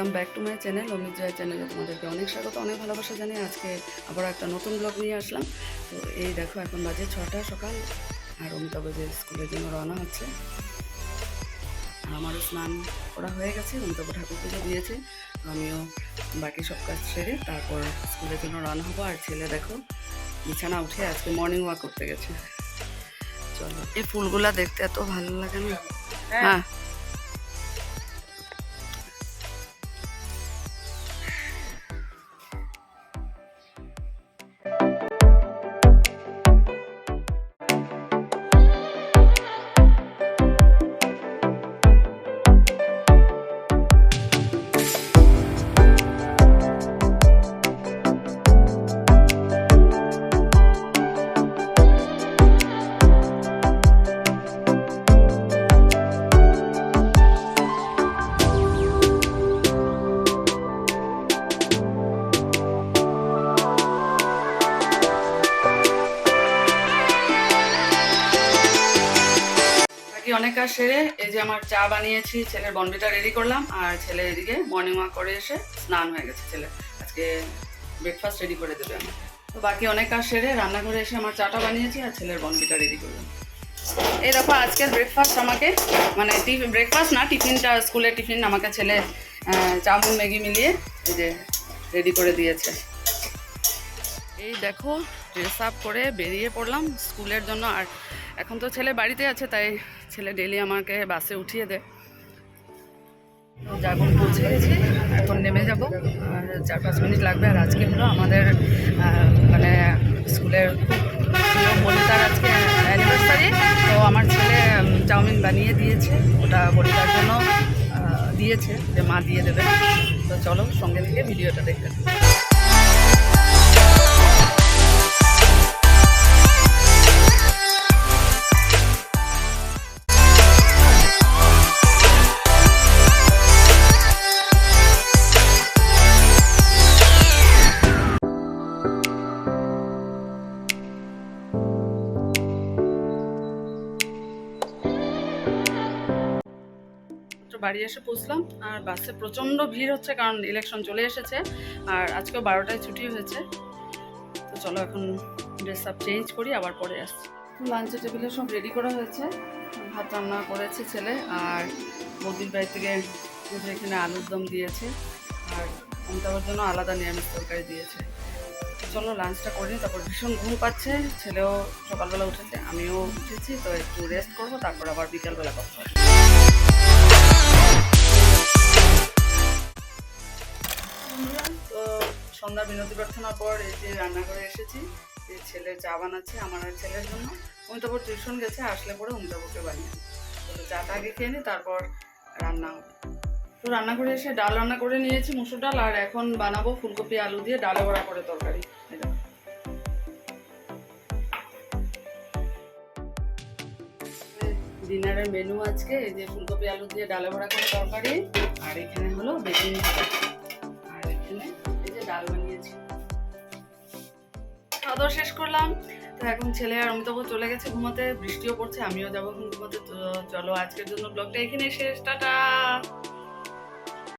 Welcome back to my channel Amit Joy চ্যানেলে তোমাদেরকে অনেক স্বাগত, অনেক ভালোবাসা জানিয়ে আজকে আবার একটা নতুন ব্লগ নিয়ে আসলাম। তো এই দেখো এখন বাজে 6টা সকাল আর অমিতাভ যে স্কুলের জন্য রওনা হচ্ছে। আর আমারও স্নান করা হয়ে গেছে, অমিতাভ ঠাকুর পুজো দিয়েছে, আমিও বাকি সব কাজ সেরে তারপর স্কুলের জন্য রওনা হবো। আর ছেলে দেখো বিছানা উঠে আজকে মর্নিং ওয়াক করতে গেছে। চলো, এই ফুলগুলা দেখতে এত ভালো লাগে না। হ্যাঁ অনেক কাজ সেরে এই যে আমার চা বানিয়েছি, ছেলের বনবিটা রেডি করলাম আর ছেলে এদিকে মর্নিং ওয়াক করে এসে স্নান হয়ে গেছে। ছেলে আজকে ব্রেকফাস্ট রেডি করে দেবে আমাকে। তো বাকি অনেক কাজ সেরে রান্নাঘরে এসে আমার চাটা বানিয়েছি আর ছেলের বনবিটা রেডি করলাম। এই দেখো আজকের ব্রেকফাস্ট আমাকে মানে ব্রেকফাস্ট না, টিফিনটা, স্কুলের টিফিন আমাকে ছেলে চাউমিন ম্যাগি মিলিয়ে এই যে রেডি করে দিয়েছে। এই দেখো ড্রেস আপ করে বেরিয়ে পড়লাম স্কুলের জন্য। আর এখন তো ছেলে বাড়িতে আছে, তাই ছেলে ডেলি আমাকে বাসে উঠিয়ে দেয়। এখন পৌঁছে গেছি, এখন নেমে যাব আর 4-5 মিনিট লাগবে। আর আজকে হলো আমাদের মানে স্কুলের বনিতার আজকে অ্যানিভার্সারি। তো আমার ছেলে চাউমিন বানিয়ে দিয়েছে, ওটা বনিতার জন্য দিয়েছে যে মা দিয়ে দেবে। তো চলো সঙ্গে থেকে ভিডিওটা দেখতে। বাড়ি এসে পৌঁছলাম আর বাসে প্রচণ্ড ভিড় হচ্ছে, কারণ ইলেকশন চলে এসেছে আর আজকেও 12টায় ছুটি হয়েছে। তো চলো এখন ড্রেস আপ চেঞ্জ করি, আবার পরে আসছি। লাঞ্চের টেবিলে সব রেডি করা হয়েছে, ভাত রান্না করেছে ছেলে আর বৌদির বাড়ি থেকে এখানে আলুর দম দিয়েছে আর অমিতাভের জন্য আলাদা নিরামিষ তরকারি দিয়েছে। চলো লাঞ্চটা করি, তারপর ভীষণ ঘুম পাচ্ছে, ছেলেও সকালবেলা উঠেছে, আমিও উঠেছি, তো একটু রেস্ট করবো, তারপর আবার বিকালবেলা কথা হবে। তো সন্ধ্যা বিনতি প্রার্থনার পর এই যে রান্নাঘরে এসেছি, এই ছেলের চা বানাচ্ছে আমার আর ছেলের জন্য। অমিতাভ টিউশন গেছে, আসলে পরে অমিতাভকে বানিয়ে তো চাটা আগে খেয়ে নিই, তারপর রান্না হবে। তো রান্না করে এসে ডাল রান্না করে নিয়েছি, মুসুর ডাল, আর এখন বানাবো ফুলকপি আলু দিয়ে ডালে বড়া করে তরকারি। ডিনারের মেনু আজকে এই যে ফুলকপি আলু দিয়ে ডালে বড়া করে তরকারি, আর এখানে হলো বেগুন ভাজা, আর এখানে এই যে ডাল বানিয়েছি। খাওয়া দাওয়া শেষ করলাম, তো এখন ছেলে আর অমিতাভ চলে গেছে ঘুমাতে, বৃষ্টিও পড়ছে, আমিও যাবো এখন ঘুমাতে। তো চলো আজকের জন্য ব্লগটা এখানে শেষ, টাটা।